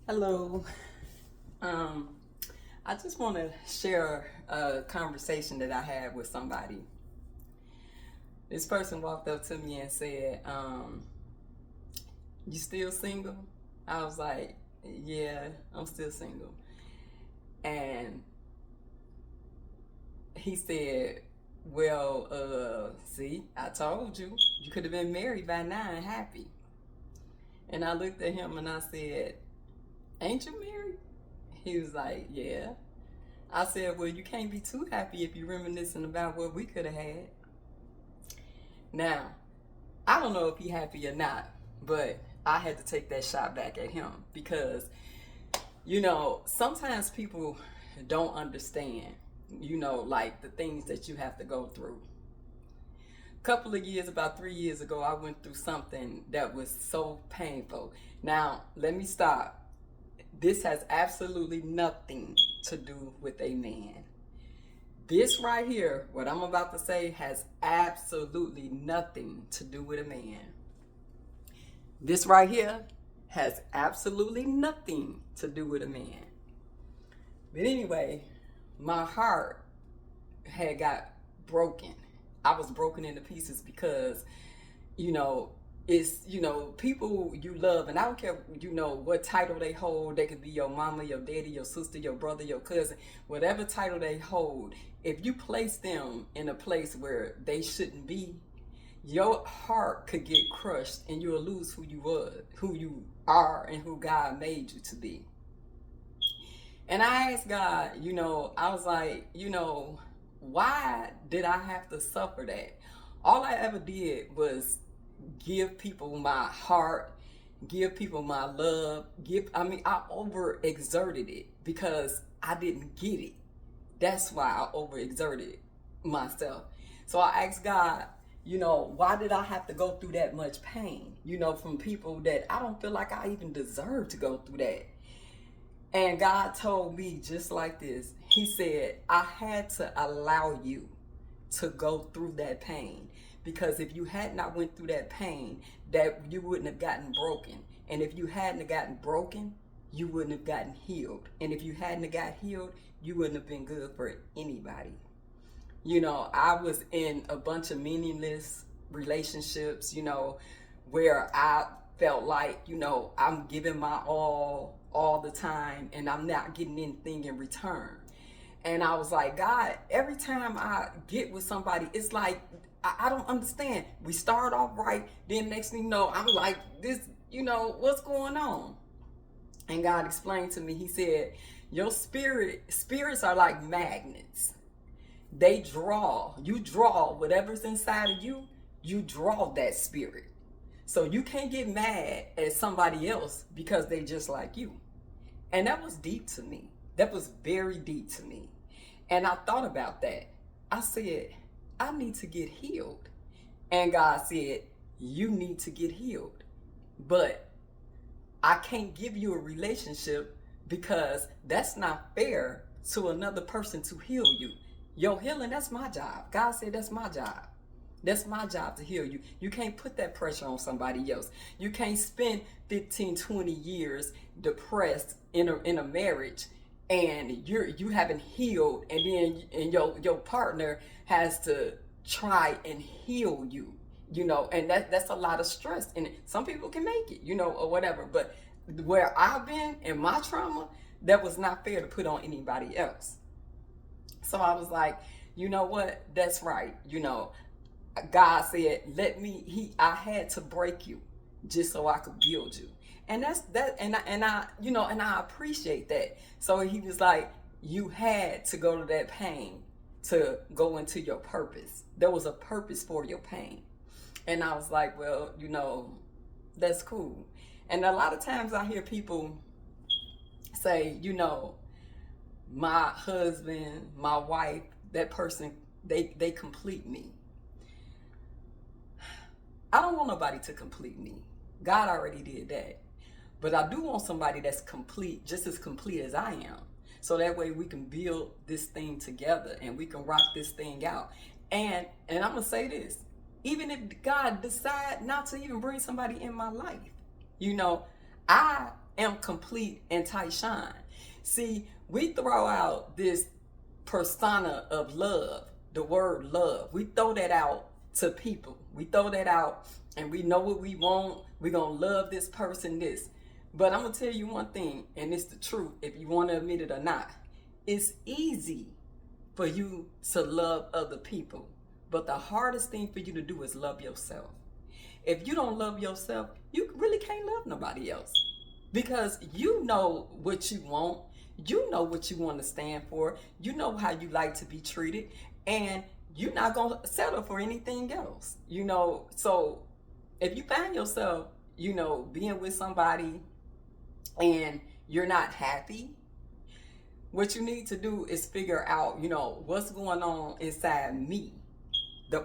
Hello. Um, I just want to share a conversation that I had with somebody. This person walked up to me and said, "You still single?" I was like, "Yeah, I'm still single." And he said, "Well, see, I told you, you could have been married by now and happy." And I looked at him and I said, "Ain't you married?" He was like, "Yeah." I said, "Well, you can't be too happy if you're reminiscing about what we could have had." Now, I don't know if he happy or not, but I had to take that shot back at him because, sometimes people don't understand, like the things that you have to go through. A couple of years, about 3 years ago, I went through something that was so painful. Now, let me stop. This has absolutely nothing to do with a man. This right here, what I'm about to say, has absolutely nothing to do with a man. This right here has absolutely nothing to do with a man. But anyway, my heart had got broken. I was broken into pieces because, you know, people you love, and I don't care, what title they hold. They could be your mama, your daddy, your sister, your brother, your cousin, whatever title they hold. If you place them in a place where they shouldn't be, your heart could get crushed and you'll lose who you are, and who God made you to be. And I asked God, I was like, why did I have to suffer that? All I ever did was give people my heart, give people my love, I overexerted it because I didn't get it. That's why I overexerted myself. So I asked God, why did I have to go through that much pain, from people that I don't feel like I even deserve to go through that. And God told me just like this. He said, I had to allow you to go through that pain, because if you had not went through that pain, that you wouldn't have gotten broken. And if you hadn't have gotten broken, you wouldn't have gotten healed. And if you hadn't have got healed, you wouldn't have been good for anybody. I was in a bunch of meaningless relationships, where I felt like, I'm giving my all the time and I'm not getting anything in return. And I was like, God, every time I get with somebody, it's like, I don't understand. We start off right, then next thing you know, I'm like, this, what's going on? And God explained to me, He said, your spirits are like magnets. You draw whatever's inside of you, you draw that spirit. So you can't get mad at somebody else because they just like you. And that was deep to me. That was very deep to me. And I thought about that. I said, I need to get healed. And God said, you need to get healed. But I can't give you a relationship because that's not fair to another person to heal you. Your healing, that's my job. God said that's my job. That's my job to heal you. You can't put that pressure on somebody else. You can't spend 15, 20 years depressed in a marriage, and you haven't healed, and then your partner has to try and heal you. And that's a lot of stress. And some people can make it, or whatever. But where I've been in my trauma, that was not fair to put on anybody else. So I was like, you know what? That's right. God said, I had to break you just so I could build you. And that's that. And I appreciate that. So He was like, you had to go to that pain to go into your purpose. There was a purpose for your pain. And I was like, well, that's cool. And a lot of times I hear people say, my husband, my wife, that person, they complete me. I don't want nobody to complete me. God already did that. But I do want somebody that's complete, just as complete as I am. So that way we can build this thing together and we can rock this thing out. And I'm going to say this. Even if God decide not to even bring somebody in my life, I am complete in Tyshawn. See, we throw out this persona of love, the word love. We throw that out to people. We throw that out and we know what we want. We're going to love this person, this. But I'm going to tell you one thing, and it's the truth, if you want to admit it or not. It's easy for you to love other people. But the hardest thing for you to do is love yourself. If you don't love yourself, you really can't love nobody else. Because you know what you want. You know what you want to stand for. You know how you like to be treated. And you're not going to settle for anything else. So if you find yourself, being with somebody and you're not happy, what you need to do is figure out, what's going on inside me.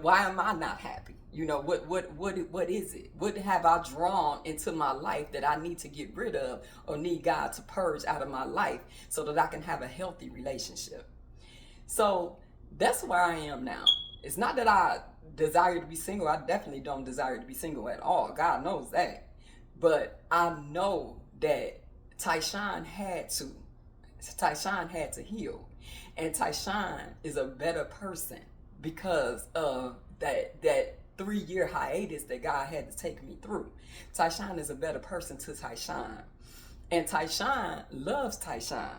Why am I not happy? What is it? What have I drawn into my life that I need to get rid of or need God to purge out of my life so that I can have a healthy relationship? So that's where I am now. It's not that I desire to be single. I definitely don't desire to be single at all. God knows that. But I know that Tyshawn had to heal. And Tyshawn is a better person because of that 3-year hiatus that God had to take me through. Tyshawn is a better person to Tyshawn. And Tyshawn loves Tyshawn.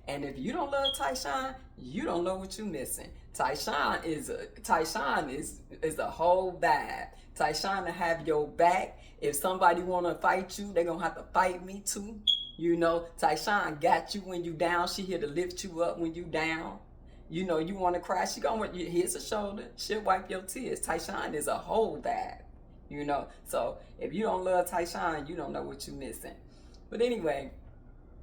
And if you don't love Tyshawn, you don't know what you're missing. Tyshawn is a whole vibe. Tyshawn to have your back. If somebody want to fight you, they're going to have to fight me too. Tyshawn got you when you down. She here to lift you up when you down. You want to cry, she gonna here's a shoulder, she'll wipe your tears. Tyshawn is a whole vibe, So if you don't love Tyshawn, you don't know what you're missing. But anyway,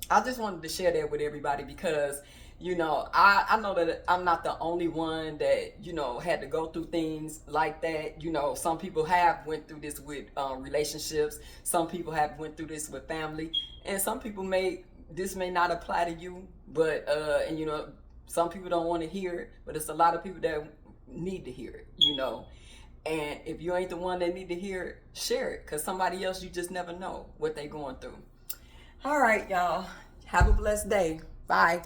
I just wanted to share that with everybody because, I know that I'm not the only one that, had to go through things like that. Some people have went through this with relationships. Some people have went through this with family. And some people this may not apply to you, but, some people don't want to hear it, but it's a lot of people that need to hear it, And if you ain't the one that need to hear it, share it, because somebody else, you just never know what they going through. All right, y'all. Have a blessed day. Bye.